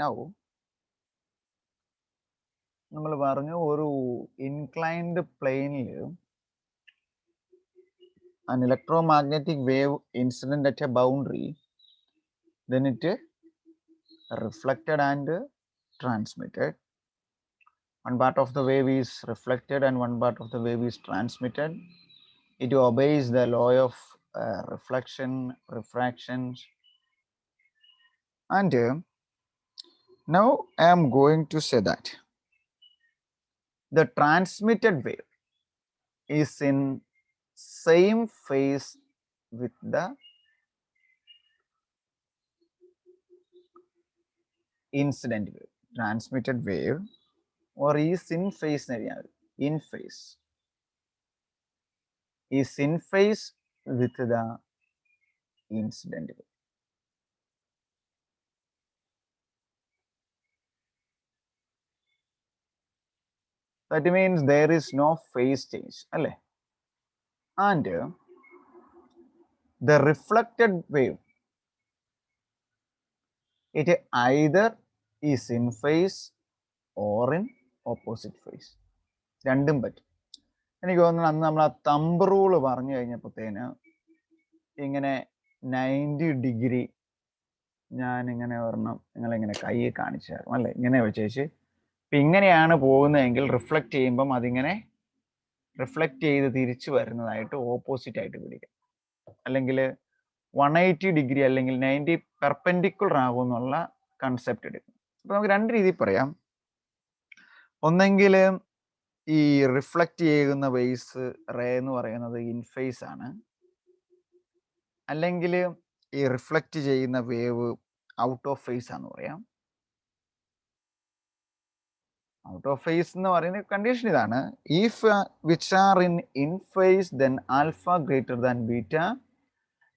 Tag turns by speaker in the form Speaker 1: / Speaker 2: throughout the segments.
Speaker 1: Now നമ്മൾ പറഞ്ഞു ഒരു inclined plane an electromagnetic wave incident at a boundary, then it reflected and transmitted. One part of the wave is reflected and one part of the wave is transmitted. It obeys the law of reflection, refraction. And now I am going to say that the transmitted wave is in same phase with the incident wave. Transmitted wave or is in phase, in phase, is in phase with the incident wave. That means there is no phase change. And the reflected wave, it either is in phase or in opposite phase. രണ്ടും പറ്റും. എനിക്ക് തോന്നുന്നു അന്ന് നമ്മൾ ആ thumb rule പറഞ്ഞു കഴിഞ്ഞപ്പോഴത്തേന് ഇങ്ങനെ 90 degree ഞാൻ ഇങ്ങനെ ഒരെണ്ണം നിങ്ങളിങ്ങനെ കൈ കാണിച്ചായിരുന്നു അല്ലേ, ഇങ്ങനെ വെച്ചേച്ച് ഇപ്പം ഇങ്ങനെയാണ് പോകുന്നതെങ്കിൽ റിഫ്ലക്റ്റ് ചെയ്യുമ്പം അതിങ്ങനെ റിഫ്ലക്റ്റ് ചെയ്ത് തിരിച്ചു വരുന്നതായിട്ട് ഓപ്പോസിറ്റ് ആയിട്ട് പിടിക്കാം, അല്ലെങ്കിൽ 180 ഡിഗ്രി അല്ലെങ്കിൽ 90 പെർപെൻഡിക്കുലർ ആകുമെന്നുള്ള കൺസെപ്റ്റ് എടുക്കും. അപ്പം നമുക്ക് രണ്ട് രീതിയിൽ പറയാം. ഒന്നെങ്കിൽ ഈ റിഫ്ലക്റ്റ് ചെയ്യുന്ന വേവ്സ് റേ എന്ന് പറയുന്നത് ഇൻ ഫേസ് ആണ്, അല്ലെങ്കിൽ ഈ റിഫ്ലക്റ്റ് ചെയ്യുന്ന വേവ് ഔട്ട് ഓഫ് ഫേസ് ആണെന്ന് പറയാം. ഔട്ട് ഓഫ് ഫേസ് എന്ന് പറയുന്ന കണ്ടീഷൻ ഇതാണ്: if which are in phase then alpha greater than beta,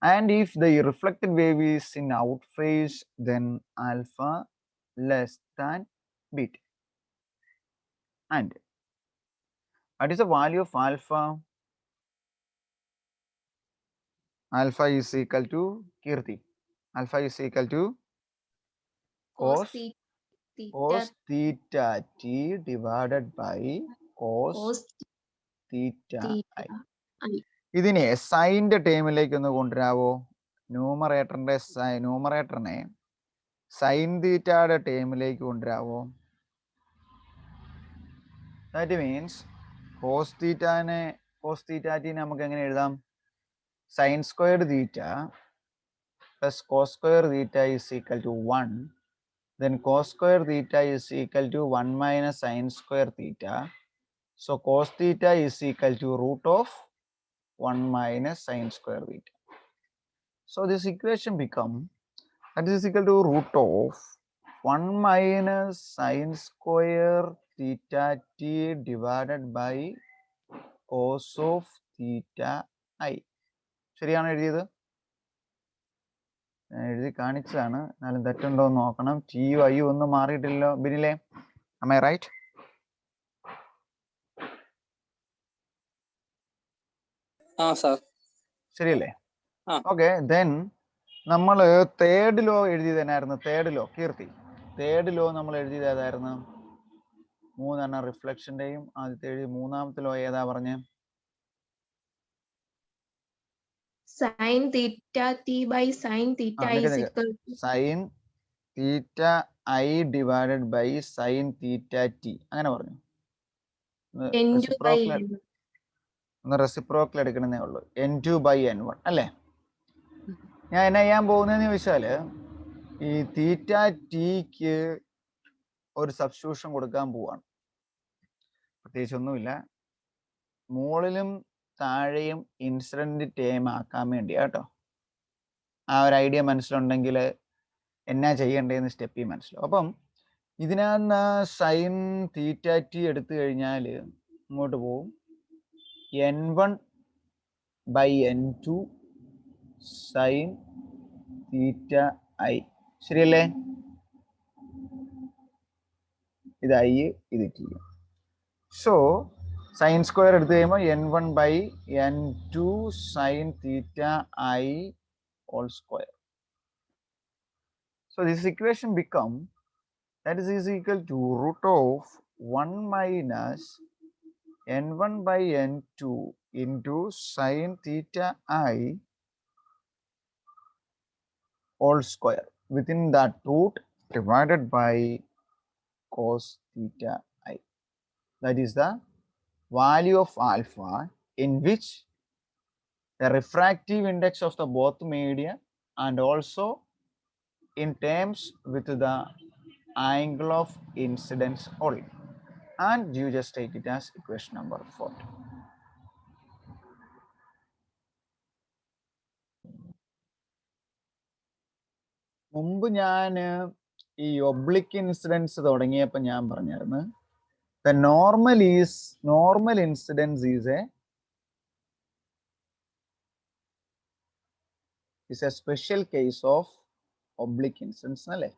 Speaker 1: and if the reflected wave is in out phase then alpha less than beta. And what is the value of alpha? Alpha is equal to Kirti. Alpha is equal to cos theta t divided by cos theta I. ഇതിനെ സൈൻ്റെ ടേമിലേക്ക് ഒന്ന് കൊണ്ടുവരാവോ? ന്യൂമറേറ്ററിനെ sine തീറ്റയുടെ ടേമിലേക്ക് കൊണ്ടുവരാവോ? That means cos theta T നമുക്ക് എങ്ങനെ എഴുതാം? Sine squared theta plus cos square theta is equal to 1. then cos square theta is equal to 1 minus sin square theta. So cos theta is equal to root of 1 minus sin square theta. So this equation becomes that is equal to root of 1 minus sin square theta t divided by cos of theta I. ശരിയാണോ എഴുതിയത്? ഞാൻ എഴുതി കാണിച്ചതാണ്, എന്നാലും തെറ്റുണ്ടോ എന്ന് നോക്കണം. T U I ഒന്നും മാറിയിട്ടില്ലല്ലോ ബിനിലെ? am I right? ശരിയല്ലേ? ഓക്കെ. ദെൻ നമ്മൾ തേർഡ് ലോ എഴുതിയതന്നായിരുന്നു. തേർഡ് ലോ കീർത്തി, തേർഡ് ലോ നമ്മൾ എഴുതിയത് ഏതായിരുന്നു? 3 റിഫ്ലക്ഷന്റെയും ആദ്യത്തെ എഴുതി. മൂന്നാമത്തെ ലോ ഏതാ പറഞ്ഞേ?
Speaker 2: sin theta t by sin theta is equal to
Speaker 1: sin theta I divided by sin theta t. അങ്ങനെ പറഞ്ഞു. ഒന്ന് റെസിപ്രോക്കൽ എടുക്കണമെന്നേ ഉള്ളൂ. n2 by n1 അല്ലേ? ഞാൻ എന്നാ ചെയ്യാൻ പോകുന്നതെന്ന് ചോദിച്ചാല് ഈ തീറ്റ ടിക്ക് ഒരു സബ്സ്റ്റിറ്റ്യൂഷൻ കൊടുക്കാൻ പോവാണ്. പ്രത്യേകിച്ചൊന്നുമില്ല, മുകളിലും താഴെയും ഇൻസിഡന്റ് ടേം ആക്കാൻ വേണ്ടിയാ കേട്ടോ. ആ ഒരു ഐഡിയ മനസ്സിലുണ്ടെങ്കിൽ എന്നാ ചെയ്യേണ്ടതെന്ന് സ്റ്റെപ്പിൽ മനസ്സിലാവും. അപ്പം ഇതിനകത്ത് സൈൻ തീറ്റ ടി എടുത്തു കഴിഞ്ഞാൽ ഇങ്ങോട്ട് പോവും n1 by n2 sine theta I. ശരിയല്ലേ? ഇത് ഐ, ഇത് ടി. സോ സൈൻ സ്ക്വയർ എടുത്തു കഴിയുമ്പോൾ n1 by n2 sine theta I all square. So this equation become that is equal to root of 1 minus n1 by n2 into sine theta I whole square within that root divided by cos theta I. That is the value of alpha in which the refractive index of the both media and also in terms with the angle of incidence only. And you just take it as equation number 4. മുമ്പ് ഞാൻ ഈ oblique incidents തുടങ്ങിയപ്പോൾ ഞാൻ പറഞ്ഞായിരുന്നു the normal incidence is a special case of oblique incidence അല്ലേ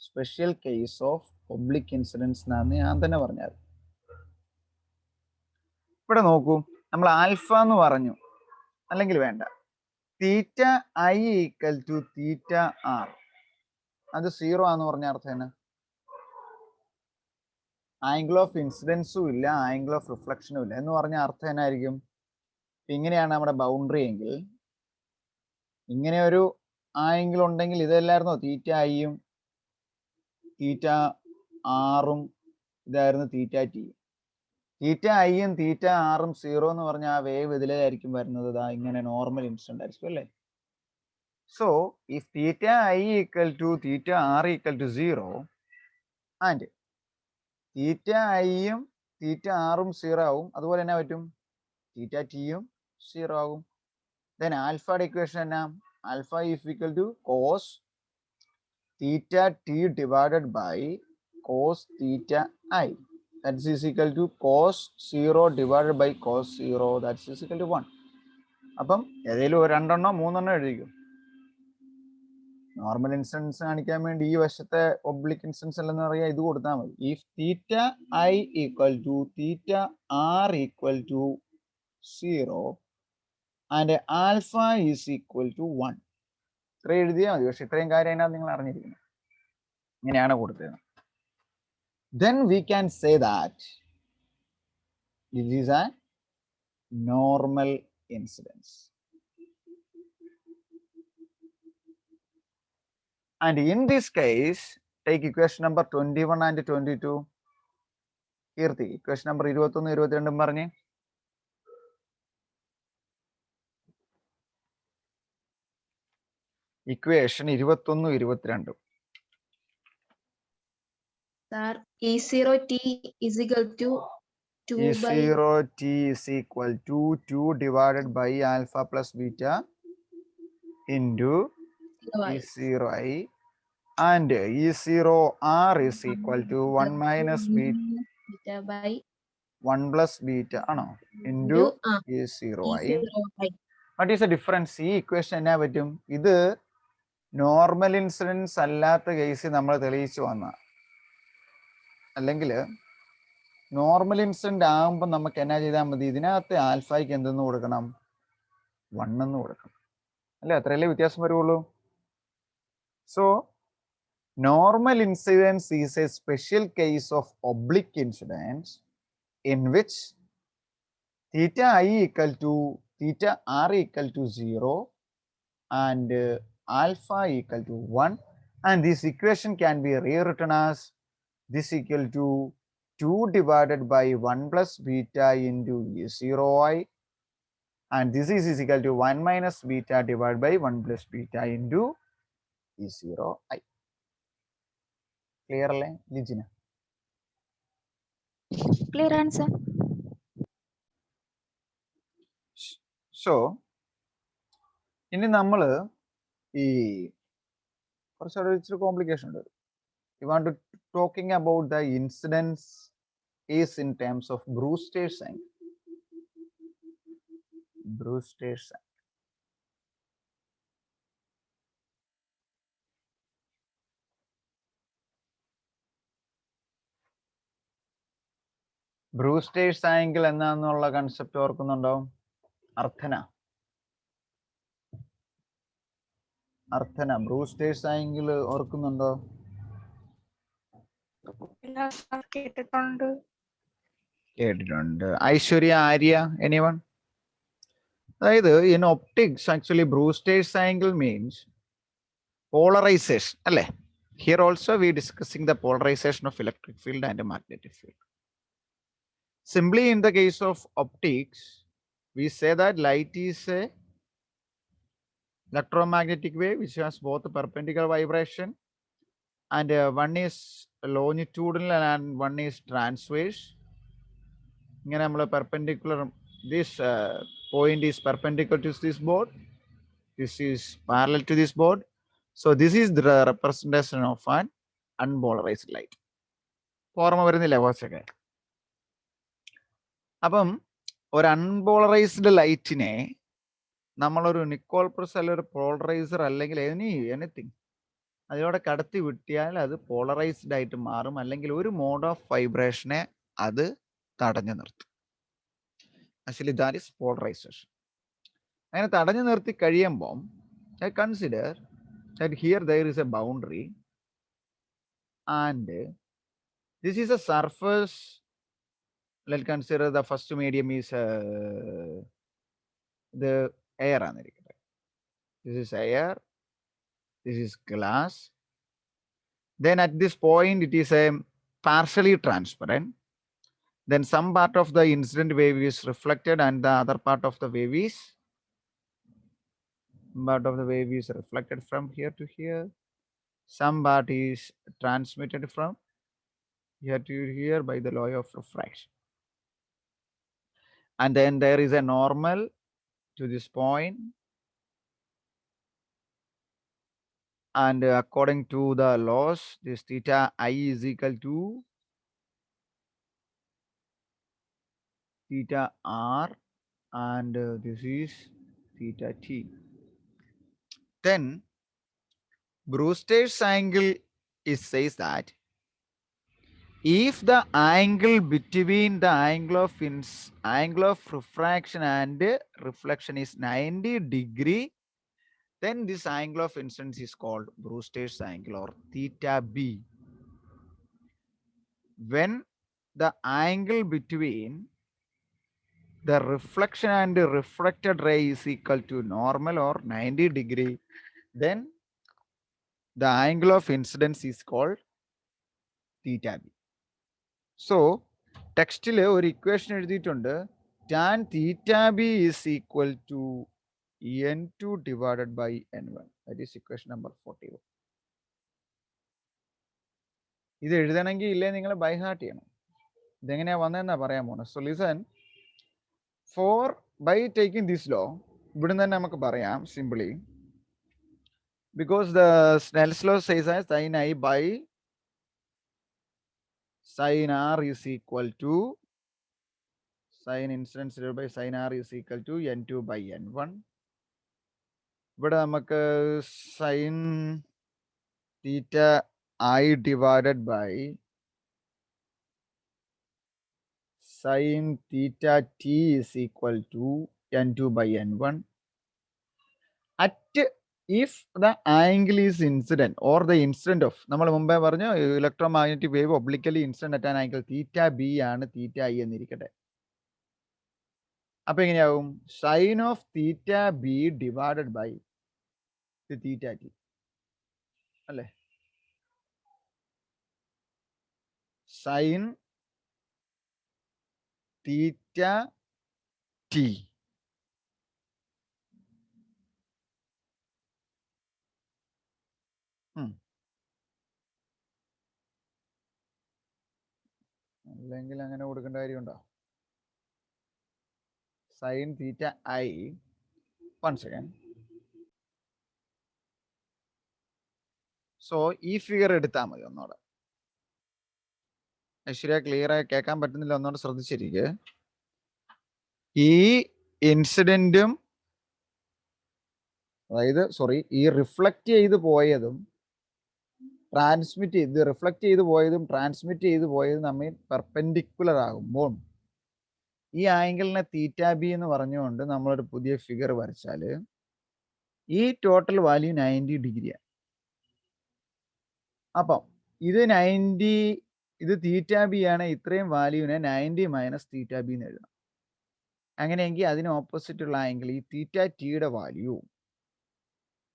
Speaker 1: special case of oblique incidence എന്നാണ് ഞാൻ തന്നെ പറഞ്ഞത്. ഇവിടെ നോക്കൂ, നമ്മൾ ആൽഫ എന്ന് പറഞ്ഞു, അല്ലെങ്കിൽ വേണ്ട, theta I equal to theta R, അത് 0 ആന്ന് പറഞ്ഞ അർത്ഥം തന്നെ ആംഗിൾ ഓഫ് ഇൻസിഡൻസും ഇല്ല ആംഗിൾ ഓഫ് റിഫ്ലക്ഷനും ഇല്ല എന്ന് പറഞ്ഞ അർത്ഥം എന്നായിരിക്കും? ഇങ്ങനെയാണ് നമ്മുടെ ബൗണ്ടറി എങ്കിൽ ഇങ്ങനെ ഒരു ആംഗിൾ ഉണ്ടെങ്കിൽ ഇതല്ലായിരുന്നോ തീറ്റ ഐയും തീറ്റ ആറും ഇതായിരുന്നു തീറ്റ ടി. തീറ്റ ഐയും തീറ്റ ആറും 0 എന്ന് പറഞ്ഞാൽ ആ വേവ് ഇതിലായിരിക്കും വരുന്നത്, ഇതാ ഇങ്ങനെ നോർമൽ ഇൻസിഡന്റ് ആയിരിക്കും അല്ലേ. So if theta I equal to theta R equal to 0 and theta ഐയും തീറ്റ ആറും 0 ആവും, അതുപോലെ തന്നെ പറ്റും തീറ്റ ടിയും 0 ആകും. ദെൻ ആൽഫയുടെ ഇക്വേഷൻ എന്നാ? Alpha is equal to cos theta T divided by cos theta I, that is equal to cos 0 divided by cos 0, that is equal to 1. അപ്പം ഏതെങ്കിലും രണ്ടെണ്ണോ മൂന്നെണ്ണോ എഴുതിക്കും. നോർമൽ ഇൻസിഡൻസ് കാണിക്കാൻ വേണ്ടി ഈ വശത്തെ ഒബ്ലിക് ഇൻസിഡൻസ് അല്ലെന്ന് പറയാ ഇത് കൊടുത്താൽ മതി. If theta I equal to theta R equal to 0 and alpha is equal to 1, ഇത്രയും എഴുതിയാൽ മതി. പക്ഷെ ഇത്രയും കാര്യം അതിനകത്ത് നിങ്ങൾ അറിഞ്ഞിരിക്കണം, ഇങ്ങനെയാണ് കൊടുത്തത്. Then we can say that it is a normal incidence. And in this case, take equation number 21 and 22. Kirti, equation number 21, 22 പറഞ്ഞേ. Equation 21, 22.
Speaker 2: Sir, E0t is equal to 2 by
Speaker 1: E0t is equal to 2 divided by alpha plus beta into E0i, and E0r is equal to 1 minus beta
Speaker 2: by
Speaker 1: 1 plus beta into E0i. What is the difference? ഈ equation എന്നാ പറ്റും? ഇത് normal incidents അല്ലാത്ത case നമ്മൾ തെളിയിച്ചു വന്ന, അല്ലെങ്കിൽ normal incident ആകുമ്പോൾ നമുക്ക് എന്നാ ചെയ്താൽ മതി? ഇതിനകത്ത് ആൽഫയ്ക്ക് എന്തെന്ന് കൊടുക്കണം? 1 എന്ന് കൊടുക്കണം അല്ലേ? അത്രയല്ലേ വ്യത്യാസം വരുള്ളൂ. So normal incidence is a special case of oblique incidence in which theta I equal to theta r equal to 0 and alpha equal to 1, and this equation can be rewritten as this equal to 2 divided by 1 plus beta into E0i, and this is equal to 1 minus beta divided by 1 plus beta into E0i. Clear അല്ലേ Lijina?
Speaker 3: Clear answer.
Speaker 1: So ഇനി നമ്മൾ ഈ കുറച്ചുകൂടെ ഇച്ചിരി complication ഉണ്ട്. You want to talking about the incidence is in terms of Brewster's angle. Brewster's angle. Brewster's angle എന്നാന്നുള്ള concept ഓർക്കുന്നുണ്ടോ? അർത്ഥന ബ്രൂസ്റ്റേഴ്സ് ആംഗിൾ ഓർക്കുന്നുണ്ടോ?
Speaker 2: കേട്ടിട്ടുണ്ട്.
Speaker 1: കേട്ടിട്ടുണ്ട്. ഐശ്വര്യ, ആര്യ, എനിവൺ? അതായത് in optics actually Brewster's angle means polarization, അല്ലേ? Here also we discussing the polarization of electric field and magnetic field. Simply in the case of optics, we say that light is a electromagnetic wave which has both perpendicular vibration and one is longitudinal and one is transverse. ഇങ്ങനെ നമ്മൾ perpendicular, this point is perpendicular to this board, this is parallel to this board. So this is the representation of an unpolarized light. ഓർമ്മ വരുന്നില്ല കുറച്ചൊക്കെ? അപ്പം ഒരു unpolarised ലൈറ്റിനെ നമ്മളൊരു Nicole plus അല്ലെങ്കിൽ ഒരു പോളറൈസർ അല്ലെങ്കിൽ എനിത്തിങ് അതിലൂടെ കടത്തി വിട്ടിയാൽ അത് പോളറൈസ്ഡ് ആയിട്ട് മാറും, അല്ലെങ്കിൽ ഒരു മോഡ് ഓഫ് വൈബ്രേഷനെ അത് തടഞ്ഞു നിർത്തും. Actually that is polarisation. അങ്ങനെ തടഞ്ഞു നിർത്തി കഴിയുമ്പം I consider that here there is a boundary and this is a surface. Let's consider the first medium is the air. This is air, this is glass. Then at this point it is a partially transparent. Then some part of the incident wave is reflected and the other part of the wave is reflected from here to here. Some part is transmitted from here to here by the law of refraction. And then there is a normal to this point. And according to the laws, this theta I is equal to theta r, and this is theta t. Then Brewster's angle says that if the angle between the angle of refraction and reflection is 90 degree, then this angle of incidence is called Brewster's angle or theta b. When the angle between the reflection and the refracted ray is equal to normal or 90 degree, then the angle of incidence is called theta b. So ടെക്സ്റ്റിൽ ഒരു equation എഴുതിയിട്ടുണ്ട്, tan theta b is equal to n2 divided by n1. That is equation number 41. ഇത് എഴുതണമെങ്കിൽ ഇല്ലേ നിങ്ങൾ by heart ചെയ്യണം. ഇതെങ്ങനെയാ വന്നതെന്നാ പറയാൻ പോണത്. So listen, for by taking this law ഇവിടുന്ന് തന്നെ നമുക്ക് പറയാം simply, because the Snell's law says as sin I by sin r is equal to sin incidence divided by sin r is equal to n2 by n1. ഇവിടെ നമുക്ക് sin theta I divided by sin theta t is equal to n2 by n1. At if the angle is incident or the incident of, നമ്മൾ മുമ്പേ പറഞ്ഞു electromagnetic wave obliquely incident at an angle theta B ആണ് theta I എന്നിരിക്കട്ടെ. അപ്പൊ എങ്ങനെയാവും? Sine of theta B divided by theta T അല്ലേ? Sine theta T അല്ലെങ്കിൽ അങ്ങനെ കൊടുക്കേണ്ട കാര്യമുണ്ടോ? Sine theta I, one second. So ഈ ഫിഗർ എടുത്താൽ മതി ഒന്നോടെ. ഐശ്വര്യ ക്ലിയർ ആയി കേൾക്കാൻ പറ്റുന്നില്ല, ഒന്നോടെ ശ്രദ്ധിച്ചിരിക്കുക. ഈ ഇൻസിഡന്റും അതായത് ഈ റിഫ്ലക്റ്റ് ചെയ്ത് പോയതും റിഫ്ലക്റ്റ് ചെയ്ത് പോയതും ട്രാൻസ്മിറ്റ് ചെയ്ത് പോയതും തമ്മിൽ പെർപെൻഡിക്കുലർ ആകുമ്പോൾ ഈ ആംഗിളിനെ തീറ്റ ബി എന്ന് പറഞ്ഞുകൊണ്ട് നമ്മളൊരു പുതിയ ഫിഗർ വരച്ചാൽ ഈ ടോട്ടൽ വാല്യൂ 90 ഡിഗ്രിയാണ്. അപ്പം ഇത് 90 ഇത് തീറ്റ ബി ആണ്, ഇത്രയും വാല്യൂവിനെ 90 മൈനസ് തീറ്റ ബി എന്ന് എഴുതാം. അങ്ങനെയെങ്കിൽ അതിന് ഓപ്പോസിറ്റ് ഉള്ള ആംഗിൾ ഈ തീറ്റ ടിയുടെ വാല്യൂ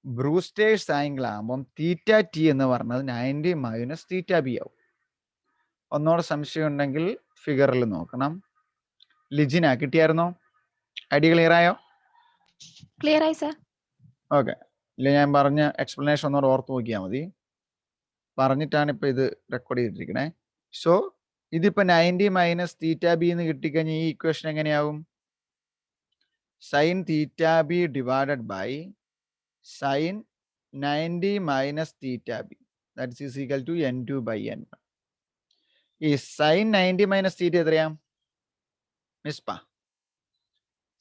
Speaker 1: ബ്രൂസ്റ്റേഴ്സ് ആംഗിൾ ആകുമ്പം തീറ്റ ടി എന്ന് പറഞ്ഞത് 90 മൈനസ് തീറ്റ ബി ആവും. ഒന്നോടെ സംശയം ഉണ്ടെങ്കിൽ ഫിഗറിൽ നോക്കണം. ലിജിന കിട്ടിയായിരുന്നോ? ഐഡിയ ക്ലിയർ ആയോ?
Speaker 2: ക്ലിയർ ആയി സർ.
Speaker 1: ഓക്കെ, ഇല്ല ഞാൻ പറഞ്ഞ എക്സ്പ്ലനേഷൻ ഒന്നോടെ ഓർത്ത് നോക്കിയാൽ മതി. പറഞ്ഞിട്ടാണ് ഇപ്പൊ ഇത് റെക്കോർഡ് ചെയ്തിരിക്കണേ. സോ ഇതിപ്പോ 90 മൈനസ് തീറ്റ ബി എന്ന് കിട്ടിക്കഴിഞ്ഞാൽ ഈ ഇക്വേഷൻ എങ്ങനെയാവും? Sine theta B divided by sine 90 minus theta B, that is equal to n2 by n1. ഈ സൈൻ 90 മൈനസ് തീറ്റ എത്രയാ മിസ്പ?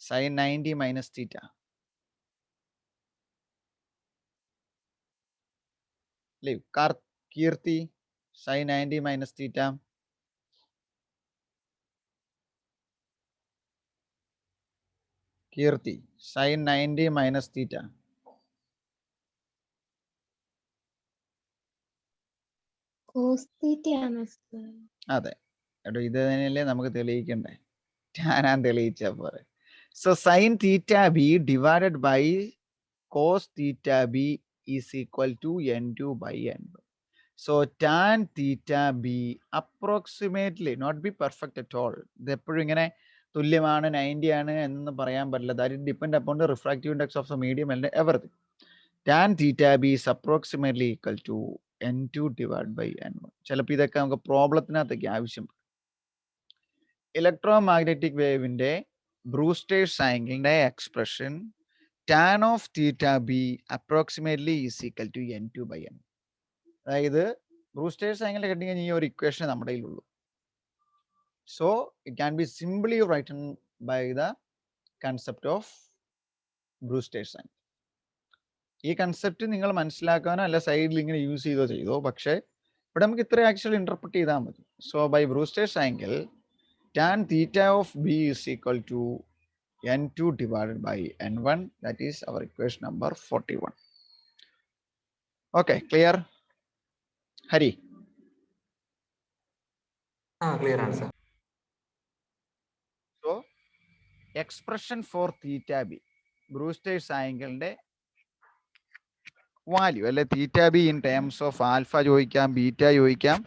Speaker 1: Sine 90 minus theta Keerthi, sine 90 minus theta Keerthi, sine 90 minus theta.
Speaker 2: Cos തീറ്റയാണ് sir.
Speaker 1: അതെ, എടോ ഇത് തന്നെയല്ലേ നമുക്ക് തെളിയിക്കണ്ടേ? ഞാൻ തെളിയിച്ചാ പോരെ. So sine theta B divided by cos theta B is equal to n2 by n1. So tan theta B approximately, not B perfect at all. ഇത് എപ്പോഴും ഇങ്ങനെ തുല്യമാണ് 90 ആണ് എന്ന് പറയാൻ പറ്റില്ല. That it depend upon the refractive index of the medium and everything. Tan theta B is approximately equal to n2 divide by n1. ചിലപ്പോൾ ഇതൊക്കെ നമുക്ക് പ്രോബ്ലത്തിനകത്തേക്ക് ആവശ്യം. ഇലക്ട്രോ മാഗ്നറ്റിക് വേവിന്റെ ബ്രൂസ്റ്റേഴ്സ് ആംഗിളിന്റെ expression tan of theta B approximately is equal to n2 by n. അതായത് Brewster's ആംഗിളിൽ കിട്ടിക്കഴിഞ്ഞാൽ ഈ ഒരു ഇക്വേഷൻ നമ്മുടെ കയ്യിലുള്ളൂ. So it can be simply written by the concept of Brewster's angle. ഈ കൺസെപ്റ്റ് നിങ്ങൾ മനസ്സിലാക്കാനോ അല്ല സൈഡിൽ ഇങ്ങനെ യൂസ് ചെയ്തോ, പക്ഷേ ഇവിടെ നമുക്ക് ഇത്ര ആക്ച്വലി ഇന്റർപ്രറ്റ് ചെയ്താൽ മതി. So by Brewster's angle tan theta of B is equal to n2 divided by n1. That is our equation number 41. Okay, clear? Hari?
Speaker 3: Clear answer.
Speaker 1: So, expression for theta b, Brewster's angle value, അല്ലെ theta b in terms of alpha ചോദിക്കാം, beta ചോദിക്കാം,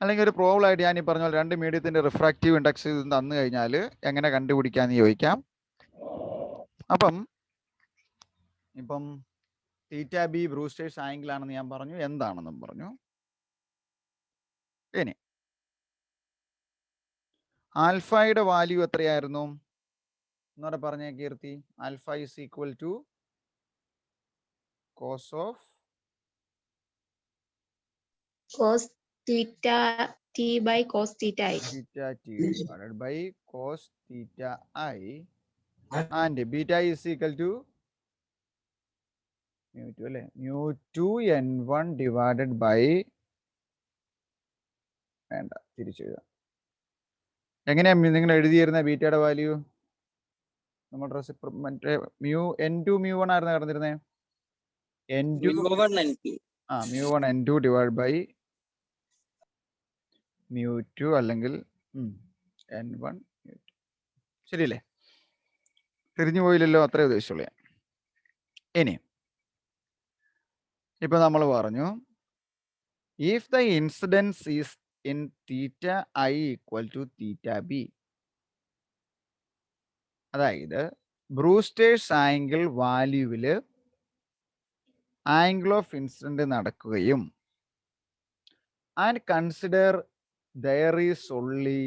Speaker 1: അല്ലെങ്കിൽ ഒരു problem ആയിട്ട് ഞാൻ ഈ പറഞ്ഞ പോലെ രണ്ട് മീഡിയത്തിന്റെ റിഫ്രാക്റ്റീവ് ഇൻഡെക്സ് തന്നു കഴിഞ്ഞാൽ എങ്ങനെ കണ്ടുപിടിക്കാന്ന് ചോദിക്കാം. അപ്പം ഇപ്പം തീറ്റ ബി ബ്രൂസ്റ്റേഴ്സ് ആംഗിൾ ആണെന്ന് ഞാൻ പറഞ്ഞു, എന്താണെന്നും പറഞ്ഞു. ഇനി ആൽഫയുടെ വാല്യൂ എത്രയായിരുന്നു എന്നോടെ പറഞ്ഞ Keerthi? Alpha is equal to cos of
Speaker 2: cos theta T by cos theta I.
Speaker 1: Theta T divided by cos theta I and beta is equal to mu2 അല്ലേ, mu2 n1 ഡിവൈഡഡ് ബൈ, വേണ്ട തിരിച്ചെഴുതാം. എങ്ങനെയാ നിങ്ങൾ എഴുതിയിരുന്ന ബീറ്റയുടെ value? നമ്മുടെ മറ്റേ n2 mu1 ആയിരുന്നു കിടന്നിരുന്നേ. mu1 n2 divide by mu2 അല്ലെങ്കിൽ n1 ശരിയല്ലേ? തിരിഞ്ഞു പോയില്ലല്ലോ, അത്രേ ഉദ്ദേശിച്ചുള്ളൂ ഞാൻ. ഇനി ഇപ്പൊ നമ്മൾ പറഞ്ഞു if the incidence is in theta I equal to theta B, അതായത് ബ്രൂസ്റ്റേഴ്സ് ആംഗിൾ വാല്യൂവില് ആംഗിൾ ഓഫ് ഇൻസിഡന്റ് നടക്കുകയും and consider there is only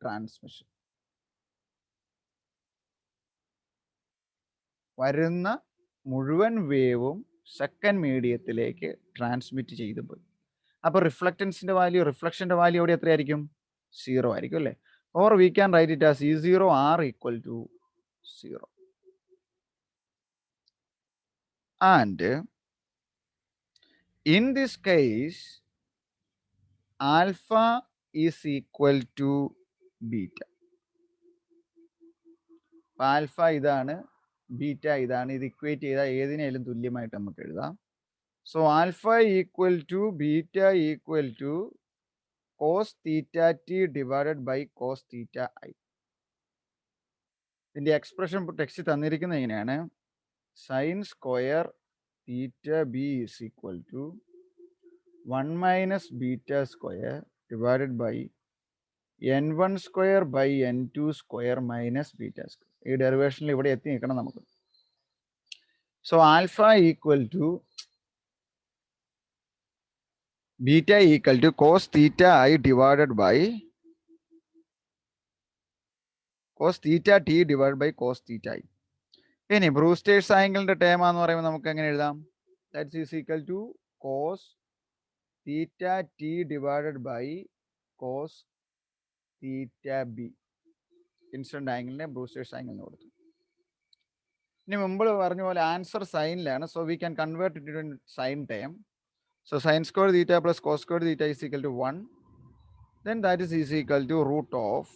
Speaker 1: transmission, വരുന്ന മുഴുവൻ വേവും സെക്കൻഡ് മീഡിയത്തിലേക്ക് ട്രാൻസ്മിറ്റ് ചെയ്തു പോയി. അപ്പൊ റിഫ്ലക്റ്റൻസിന്റെ വാല്യൂ, റിഫ്ലക്ഷന്റെ വാല്യൂ അവിടെ എത്രയായിരിക്കും? 0 ആയിരിക്കും അല്ലേ? Or we can write it as E0 R equal to 0. And in this case alpha is equal to beta. Alpha ഇതാണ്, ബീറ്റ ഇതാണ്. ഇത് ഇക്വേറ്റ് ചെയ്താൽ ഏതിനേലും തുല്യമായിട്ട് നമുക്ക് എഴുതാം. So alpha equal to beta equal to cos theta t divided by cos theta I. ഇതിന്റെ expression text തന്നിരിക്കുന്നത് എങ്ങനെയാണ്? Sine square theta B is equal to 1 minus beta square divided by n1 square by n2 square minus beta square. ഈ ഡെറിവേഷനിൽ ഇവിടെ എത്തി നിൽക്കണം നമുക്ക്. So alpha equal to beta equal to cos theta I divided by cos theta T divide by cos theta I. ഇനി Brewster's ആംഗിളിന്റെ term എന്ന് പറയുമ്പോൾ നമുക്ക് എങ്ങനെ എഴുതാം? That's is equal to cos theta T divided by cos theta B. Incident ആംഗിളിനെ Brewster's ആംഗിളിന് കൊടുത്തു. ഇനി മുമ്പ് പറഞ്ഞ പോലെ ആൻസർ സൈനിലാണ്. So we can convert it in sine term. So sine square theta plus cos square theta is equal to 1. Then that is equal to root of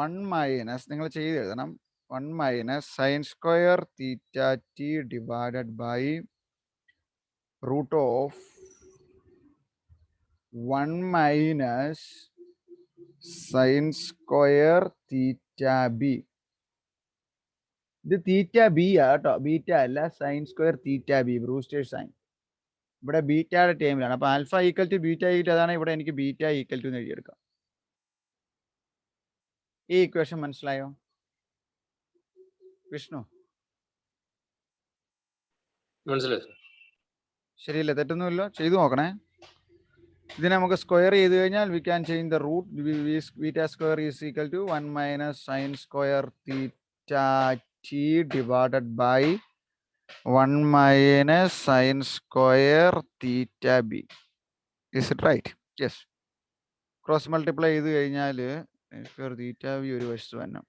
Speaker 1: 1 minus, നിങ്ങൾ ചെയ്ത് എഴുതണം, 1 minus sine square theta T divided by root of 1 minus sine square theta B. ഇത് theta B ആട്ടോ, beta അല്ല. Sine square theta B, Brewster's sine. ഇവിടെ ബീറ്റയുടെ ടേമിലാണ്. അപ്പൊ alpha equal to beta equal അതാണ്. ഇവിടെ എനിക്ക് ബീറ്റ ഈക്വൽ ടു എന്ന് എഴുതിയെടുക്കാം. ഈ ഇക്വേഷൻ മനസ്സിലായോ വിഷ്ണു?
Speaker 3: മനസ്സിലായി.
Speaker 1: ശരിയല്ലേ? തെറ്റൊന്നുമില്ലോ? ചെയ്തു നോക്കണേ. ഇതിനെ നമുക്ക് സ്ക്വയർ ചെയ്ത് കഴിഞ്ഞാൽ we can change the root. Beta square is equal to 1 minus sine square theta T divided by 1 minus sine square theta B. Is it right? Yes. Cross multiply ചെയ്ത് കഴിഞ്ഞാൽ തീറ്റ ബി ഒരു വശത്ത് തന്നെ.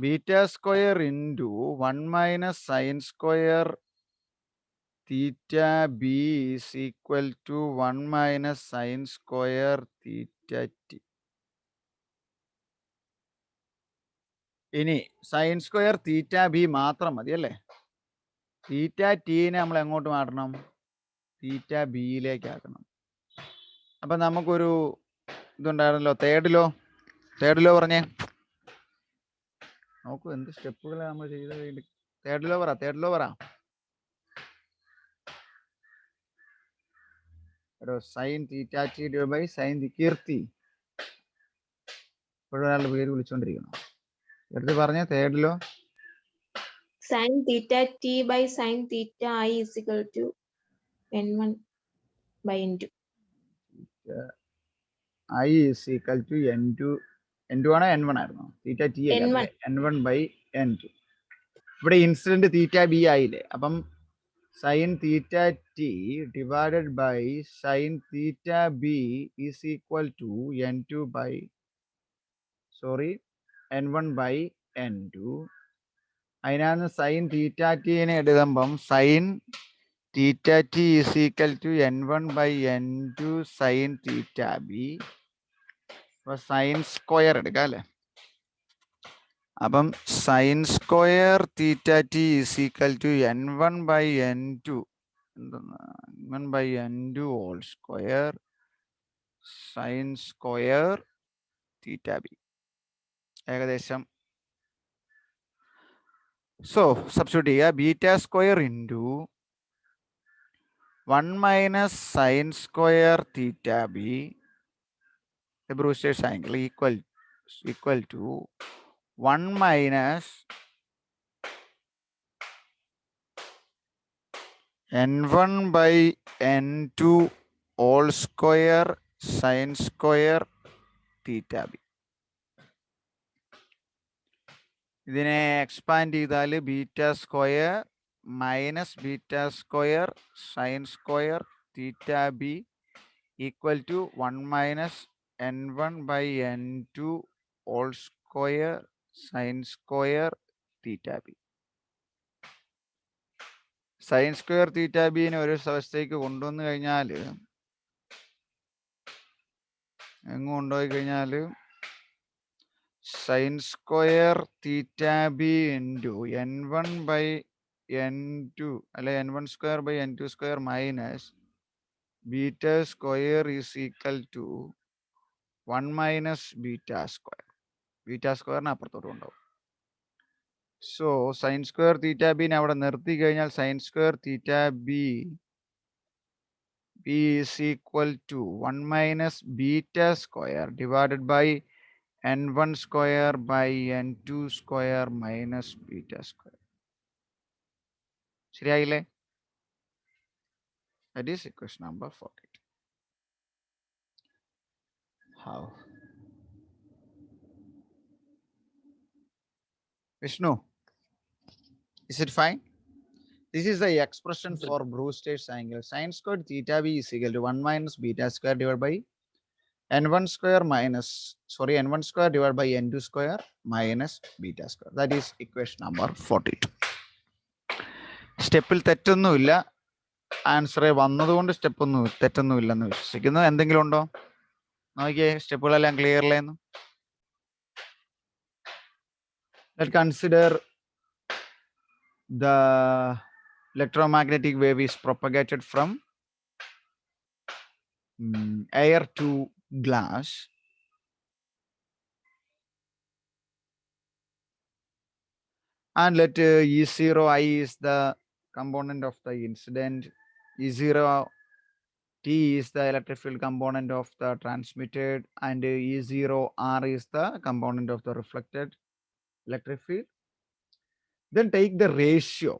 Speaker 1: Beta square into 1 minus sine square theta B is equal to 1 minus sine square theta T. ഇനി sine square theta B മാത്രം മതി അല്ലേ? തീറ്റ ടീനെ നമ്മൾ എങ്ങോട്ട് മാറ്റണം? തീറ്റ ബിയിലേക്ക് ആക്കണം. അപ്പം നമുക്കൊരു ഇതുണ്ടായിരുന്നല്ലോ, തേർഡ് ലോ പറഞ്ഞേ. നോക്കൂ എന്ത് സ്റ്റെപ്പുകളാണ് നമ്മൾ ചെയ്ത്. തേർഡ് ലോ പറ. Sine theta T divide by sine Keerthi. ഇപ്പോഴും ഒരാളുടെ പേര് വിളിച്ചോണ്ടിരിക്കണം. എടുത്ത് പറഞ്ഞ third law.
Speaker 2: Sin theta t by sin theta I is equal to n1 by n2.
Speaker 1: I is equal to n2. n2 ആണോ n1 ആയിരുന്നോ? തീറ്റ ടി അല്ലേ? n1 by n2. ഇവിടെ ഇൻസിഡന്റ് തീറ്റ ബി ആയില്ലേ? അപ്പം sine theta T divided by sine theta B is equal to n2 by n1 by n2. അതിനകത്ത് sine theta ടിനെ എഴുതുമ്പം sine theta T is equal to n1 by n2 sine theta B. അപ്പൊ sine square എടുക്കാം അല്ലേ? അപ്പം sine square theta T is equal to n1 by n2 n1 by n2 whole square sine square theta B. ഏകദേശം. So substitute ചെയ്യുക. Beta square into 1 minus sine square theta B Brewster's angle equal to 1 minus n1 by n2 whole square sine square theta B. ഇതിനെ expand ചെയ്താൽ beta square minus beta square sine square theta B equal to 1 minus n1 by n2 whole square sine square theta B. Sine square theta ബിനെ ഒരു സ്ഥലത്തേക്ക് കൊണ്ടുവന്നു കഴിഞ്ഞാൽ കൊണ്ടുപോയി കഴിഞ്ഞാൽ sine square theta B into n1 by n2 n1 square by n2 square minus beta square is equal to 1 minus beta square. Beta square so sin square theta b sin square theta b is equal to 1 minus beta square divided by n1 square by n2 square minus beta square. ശരിയായില്ലേ? That is equation number 42. How? Vishnu, is it fine? This is the expression for Brewster's angle. Sin squared theta b is equal to 1 minus beta square divided by n1 square n1 square divided by n2 square minus beta square. That is equation number 42. സ്റ്റെപ്പിൽ തെറ്റൊന്നുമില്ല. ആൻസറെ വന്നതുകൊണ്ട് സ്റ്റെപ്പൊന്നും തെറ്റൊന്നുമില്ലെന്ന് വിശ്വസിക്കുന്നു. എന്തെങ്കിലും ഉണ്ടോ? നോക്കിയേ, സ്റ്റെപ്പുകളെല്ലാം clear അല്ലേന്ന്. Let's consider the electromagnetic wave is propagated from air to glass. And let E0I is the component of the incident. E0T is the electric field component of the transmitted, and E0R is the component of the reflected electric field. Then take the ratio.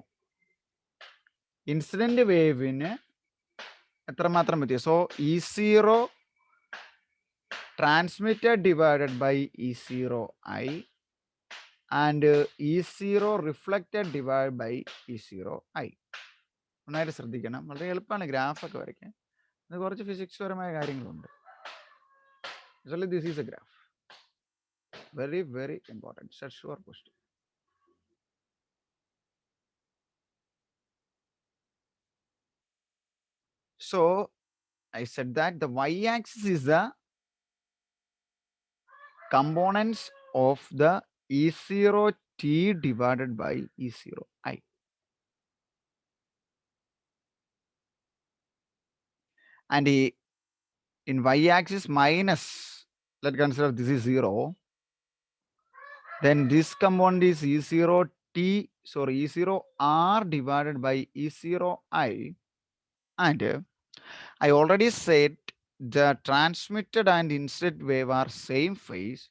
Speaker 1: Incident wave in so E0 transmitted divided by E0I and E0 reflected divided by E0I. നന്നായിട്ട് ശ്രദ്ധിക്കണം. വളരെ എളുപ്പമാണ് ഗ്രാഫൊക്കെ വരയ്ക്കാൻ. അത് കുറച്ച് physics പരമായ കാര്യങ്ങളുണ്ട്. Usually this is a graph. Very, very important. It's a sure question. So I said that the y-axis is the components of the E0T divided by E0I. And in y-axis minus, let's consider this is 0. Then this component is E0R divided by E0I. And I already said the transmitted and incident wave are same phase.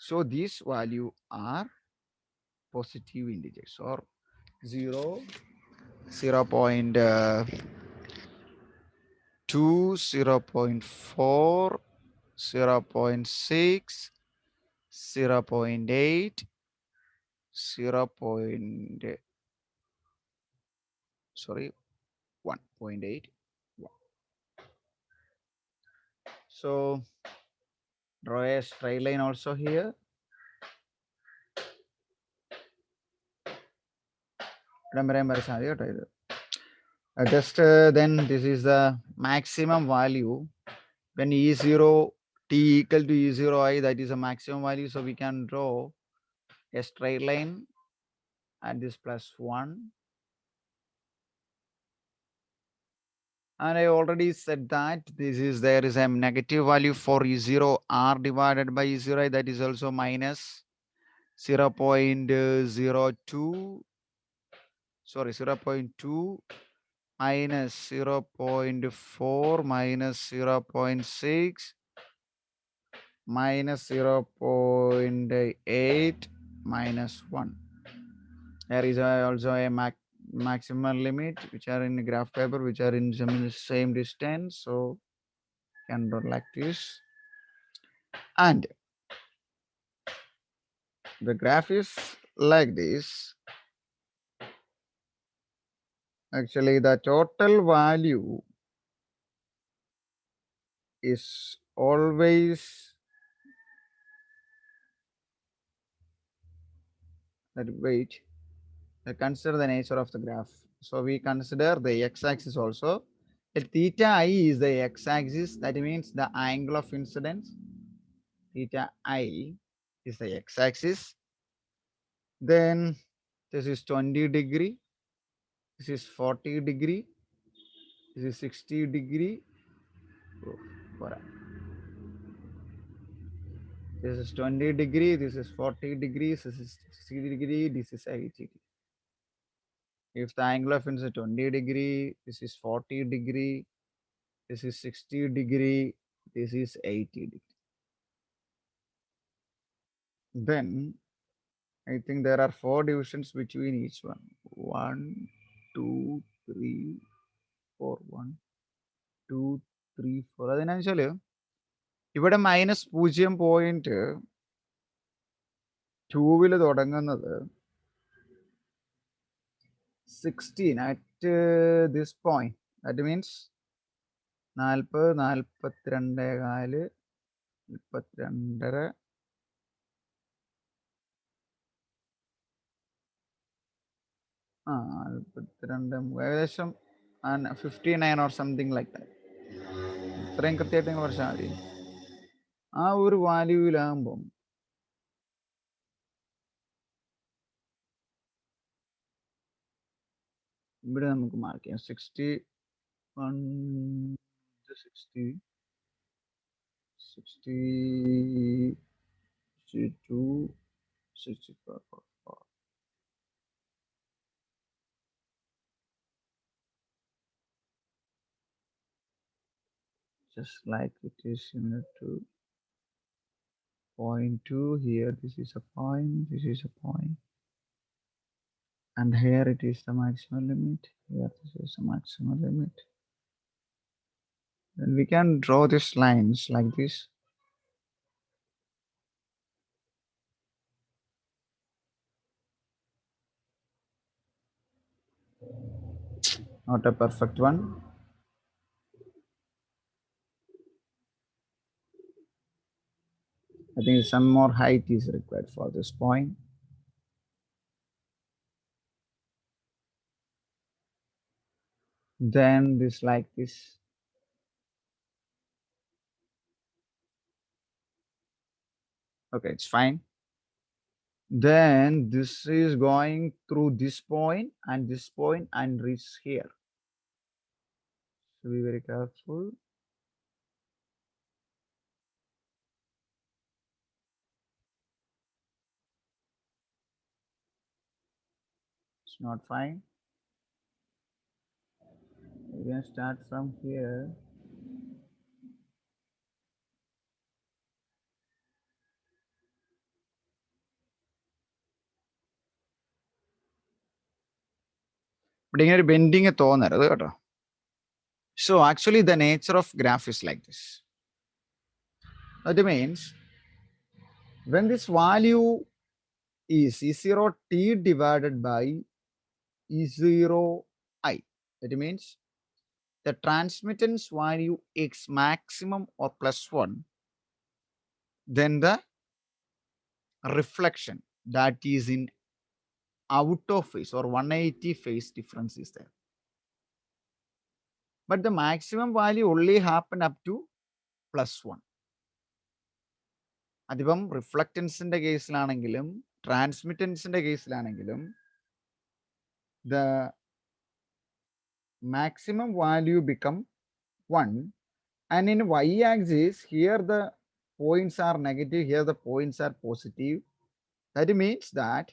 Speaker 1: So these value are positive integers, or 0, 0.2, 0.4, 0.6, 0.8, 1.8. So draw a straight line also here. Just then this is the maximum value when E0T equal to E0I, that is a maximum value. So we can draw a straight line at this +1. And I already said that there is a negative value for E0R divided by E0I, that is also minus 0.02, sorry, 0.2 minus 0.4 minus 0.6 minus 0.8 minus 1. There is also a maximum limit which are in graph paper, which are in the same distance. So you can draw like this. And the graph is like this. Actually, the total value is always that weight. Consider the nature of the graph. So we consider the x-axis also. If theta I is the x-axis, that means the angle of incidence. Theta I is the x-axis. Then this is 20 degree. This is 40 degree. This is 60 degree. Oh, this is 20 degree. This is 40 degrees. This is 60 degree. This is 80 degree. If the angle of incidence is 20 degree, this is 40 degree. This is 60 degree. This is 80 degree. Then I think there are 4 divisions between each one. 1, 2, 3, 4. 1, 2, 3, 4. അതിനെന്നുവെച്ചാൽ ഇവിടെ -0.2 തുടങ്ങുന്നത് 16 at this point. That means 40, 42, 42. ഏകദേശം 59 or something like that. ഇത്രയും കൃത്യമായിട്ട് നിങ്ങൾ പഠിച്ചാൽ മതി. ആ ഒരു വാല്യൂവിലാകുമ്പം ഇവിടെ നമുക്ക് മാർക്ക് ചെയ്യാം. 61, 60, 62, 64. Just like it is similar to 0.2 here. This is a point. This is a point. And here it is the maximum limit. Here this is the maximum limit. Then we can draw these lines like this. Not a perfect one. I think some more height is required for this point. Then this like this. Okay, it's fine. Then this is going through this point and reach here. So be very careful. It's not fine. We can start from here. But ഇങ്ങനെ bending തോന്നരുത് കേട്ടോ. So actually the nature of graph is like this. That means when this value is E0t divided by E0i, that means the transmittance value x maximum or +1, then the reflection that is in out of phase or 180 phase difference is there. But the maximum value only happen up to +1. അതിപ്പം റിഫ്ലക്റ്റൻസിന്റെ കേസിലാണെങ്കിലും ട്രാൻസ്മിറ്റൻസിന്റെ കേസിലാണെങ്കിലും the maximum value become 1, and in y-axis here the points are negative, here the points are positive. That means that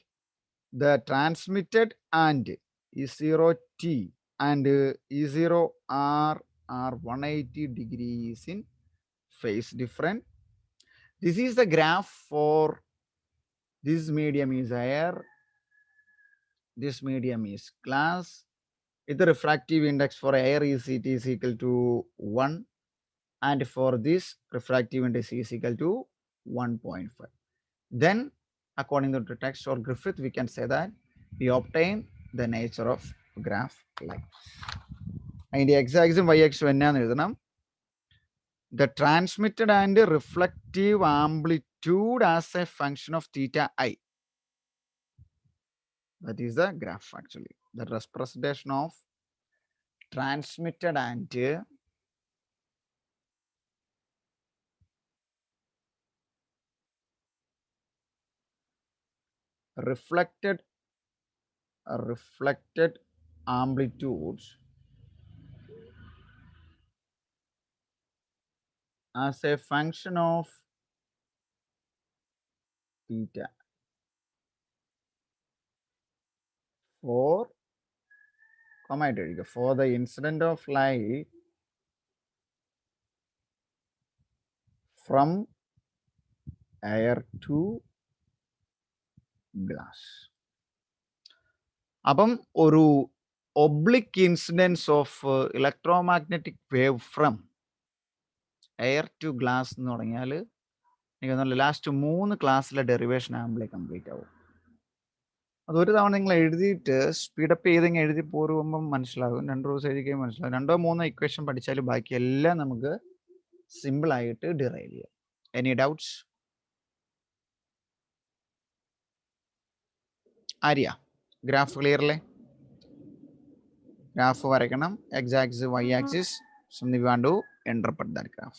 Speaker 1: the transmitted and E0t and E0r are 180 degrees in phase different. This is the graph for this medium is air, this medium is glass. If the refractive index for air is equal to 1, and for this refractive index is equal to 1.5. Then according to the text or Griffith, we can say that we obtain the nature of graph like this. And the x-axis y-axis ennaanu ezhudhanam, the transmitted and reflective amplitude as a function of theta I. That is the graph actually. The representation of transmitted and reflected amplitudes as a function of theta for the incident of light from air to glass. അപ്പം ഒരു oblique incidence of electromagnetic wave from air to glass എന്ന് പറഞ്ഞാൽ എനിക്ക് തോന്നുന്നു last 3 ക്ലാസ്സിലെ derivation ആകുമ്പോഴേ complete ആവും. അതൊരു തവണ നിങ്ങൾ എഴുതിയിട്ട് സ്പീഡപ്പ് ചെയ്തെങ്കിൽ എഴുതി പോരുമ്പം മനസ്സിലാകും. 2 ദിവസം എഴുതിക്കുകയും മനസ്സിലാകും. 2-3 ഇക്വേഷൻ പഠിച്ചാൽ ബാക്കി എല്ലാം നമുക്ക് സിമ്പിൾ ആയിട്ട് ഡിറൈവ് ചെയ്യാം. Any doubts? Arya, graph clear അല്ലേ? ഗ്രാഫ് വരയ്ക്കണം. X axis, Y axis. So we want to interpret that graph.